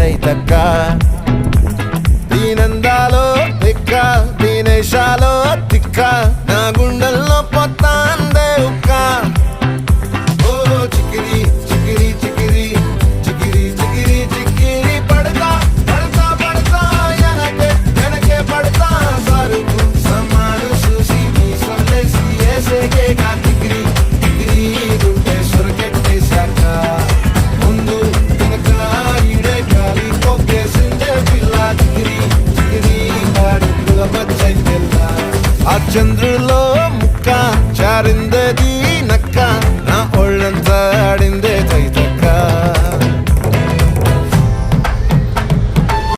ఏదైతక్క దీనందాలో తిక్క దీనేశాలో తిక్క నా గుండెల్లో పొత్తాందే ఉక్క ఓ చికిరి చికిరి చికిరి చికిరి చికిరి చికిరి పడతా పడతా పడతా ఎనకే ఎనకే పడతా సరుకు సమాను చూసి నీ సొల్లేసి ఏసేకే కా చికిరి చికిరి గుండె సొరకెట్టేశాక ముందు వెనక ఈడే గాలి కొక్కేసిందే పిల్ల చికిరి చికిరి వాడు కులబచ్చై పిల్ల ఆ చంద్రుడు